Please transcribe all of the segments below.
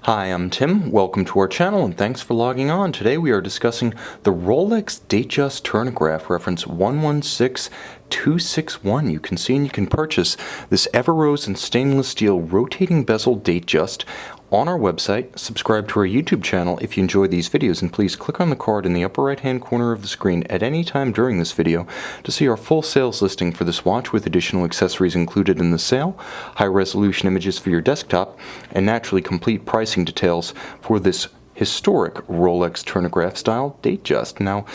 Hi, I'm Tim. Welcome to our channel and thanks for logging on. Today we are discussing the Rolex Datejust Turn-O-Graph reference 116261. You can see and you can purchase this Everose and stainless steel rotating bezel Datejust on our website. Subscribe to our YouTube channel if you enjoy these videos, and please click on the card in the upper right hand corner of the screen at any time during this video to see our full sales listing for this watch with additional accessories included in the sale, high resolution images for your desktop, and naturally complete pricing details for this historic Rolex Turn-O-Graph style Datejust. Now,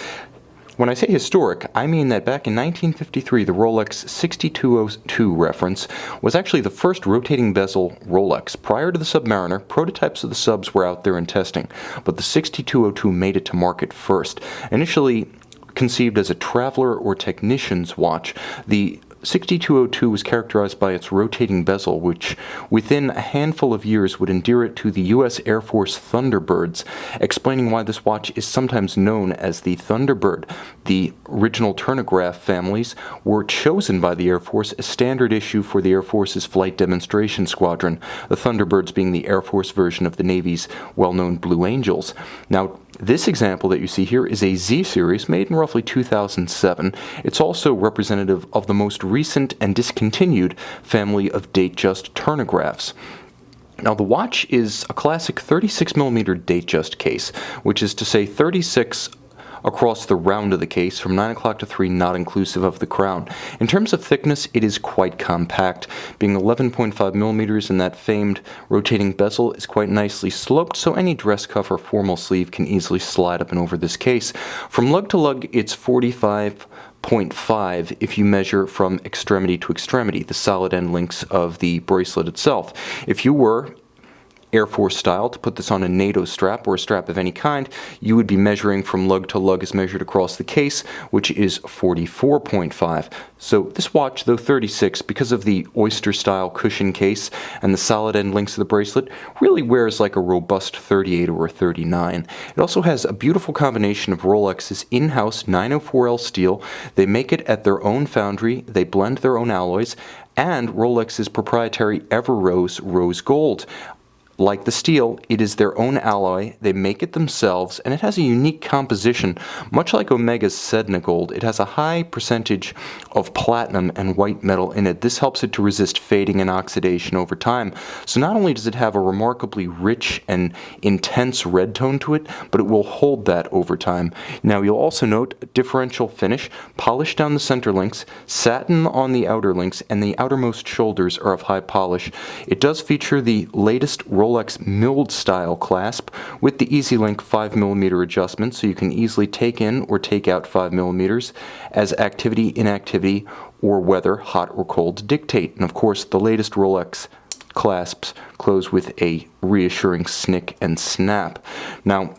when I say historic, I mean that back in 1953, the Rolex 6202 reference was actually the first rotating bezel Rolex. Prior to the Submariner, prototypes of the subs were out there in testing, but the 6202 made it to market first. Initially conceived as a traveler or technician's watch, the 6202 was characterized by its rotating bezel, which within a handful of years would endear it to the U.S. Air Force Thunderbirds, explaining why this watch is sometimes known as the Thunderbird. The original Turn-O-Graph families were chosen by the Air Force as standard issue for the Air Force's Flight Demonstration Squadron, the Thunderbirds being the Air Force version of the Navy's well-known Blue Angels. Now, this example that you see here is a Z series made in roughly 2007. It's also representative of the most recent and discontinued family of Datejust Turn-O-Graphs. Now, the watch is a classic 36mm Datejust case, which is to say 36 across the round of the case from 9 o'clock to 3, not inclusive of the crown. In terms of thickness, it is quite compact, being 11.5 millimeters, and that famed rotating bezel is quite nicely sloped, so any dress cuff or formal sleeve can easily slide up and over this case. From lug to lug, it's 45.5 if you measure from extremity to extremity, the solid end links of the bracelet itself. If you were Air Force style to put this on a NATO strap or a strap of any kind, you would be measuring from lug to lug as measured across the case, which is 44.5. So this watch, though 36, because of the Oyster style cushion case and the solid end links of the bracelet, really wears like a robust 38 or a 39. It also has a beautiful combination of Rolex's in-house 904L steel. They make it at their own foundry, they blend their own alloys, and Rolex's proprietary Everose rose gold. Like the steel, it is their own alloy, they make it themselves, and it has a unique composition. Much like Omega's Sedna Gold, it has a high percentage of platinum and white metal in it. This helps it to resist fading and oxidation over time. So not only does it have a remarkably rich and intense red tone to it, but it will hold that over time. Now, you'll also note a differential finish, polished down the center links, satin on the outer links, and the outermost shoulders are of high polish. It does feature the latest Rolex milled style clasp with the EasyLink 5mm adjustment, so you can easily take in or take out 5mm as activity, inactivity, or weather, hot or cold, dictate. And of course, the latest Rolex clasps close with a reassuring snick and snap. Now,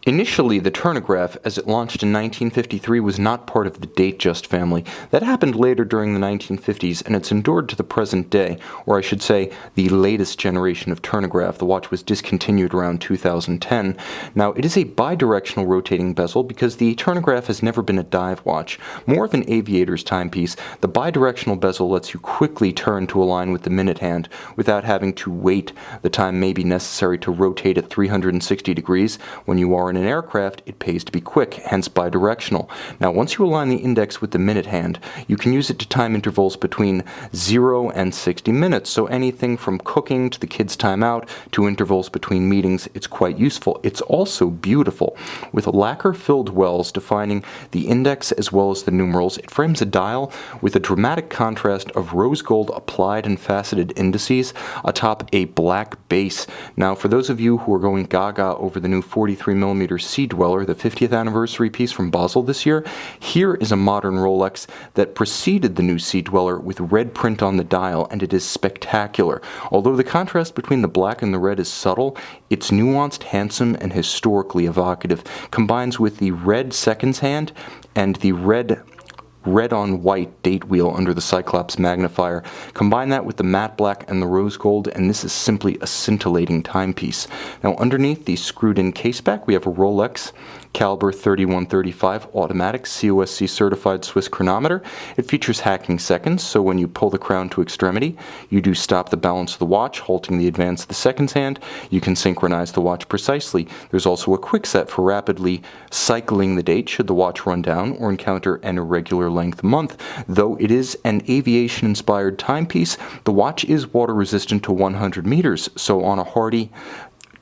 initially, the Turn-O-Graph, as it launched in 1953, was not part of the Datejust family. That happened later during the 1950s, and it's endured to the present day, or I should say, the latest generation of Turn-O-Graph. The watch was discontinued around 2010. Now, it is a bidirectional rotating bezel because the Turn-O-Graph has never been a dive watch. More of an aviator's timepiece, the bidirectional bezel lets you quickly turn to align with the minute hand without having to wait the time may be necessary to rotate at 360 degrees. When you are in an aircraft, it pays to be quick, hence bidirectional. Now, once you align the index with the minute hand, you can use it to time intervals between 0 and 60 minutes. So anything from cooking to the kids' time out to intervals between meetings, it's quite useful. It's also beautiful. With lacquer-filled wells defining the index as well as the numerals, it frames a dial with a dramatic contrast of rose gold applied and faceted indices atop a black base. Now, for those of you who are going gaga over the new 43mm Sea Dweller, the 50th anniversary piece from Bezel this year, here is a modern Rolex that preceded the new Sea Dweller with red print on the dial, and it is spectacular. Although the contrast between the black and the red is subtle, it's nuanced, handsome, and historically evocative. Combines with the red seconds hand and the red red on white date wheel under the Cyclops magnifier. Combine that with the matte black and the rose gold, and this is simply a scintillating timepiece. Now underneath the screwed in case back, we have a Rolex caliber 3135 automatic COSC certified Swiss chronometer. It features hacking seconds, so when you pull the crown to extremity, you do stop the balance of the watch, halting the advance of the seconds hand. You can synchronize the watch precisely. There's also a quick set for rapidly cycling the date should the watch run down or encounter an irregular length month. Though it is an aviation-inspired timepiece, the watch is water resistant to 100 meters, so on a hardy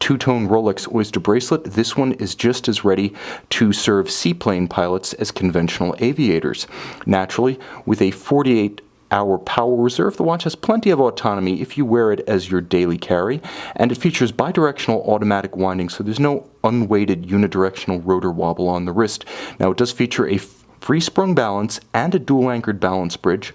two-tone Rolex Oyster bracelet, this one is just as ready to serve seaplane pilots as conventional aviators. Naturally, with a 48-hour power reserve, the watch has plenty of autonomy if you wear it as your daily carry, and it features bidirectional automatic winding, so there's no unweighted unidirectional rotor wobble on the wrist. Now, it does feature a free-sprung balance and a dual-anchored balance bridge.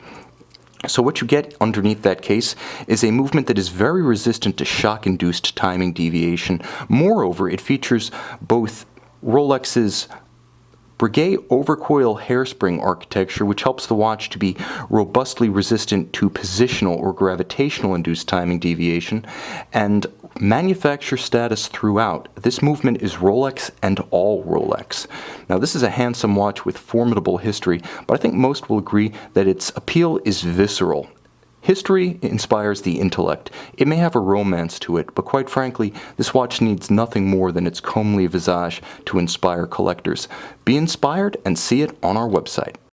So what you get underneath that case is a movement that is very resistant to shock-induced timing deviation. Moreover, it features both Rolex's Breguet overcoil hairspring architecture, which helps the watch to be robustly resistant to positional or gravitational-induced timing deviation, and manufacturer status throughout. This movement is Rolex and all Rolex. Now, this is a handsome watch with formidable history, but I think most will agree that its appeal is visceral. History inspires the intellect. It may have a romance to it, but quite frankly, this watch needs nothing more than its comely visage to inspire collectors. Be inspired and see it on our website.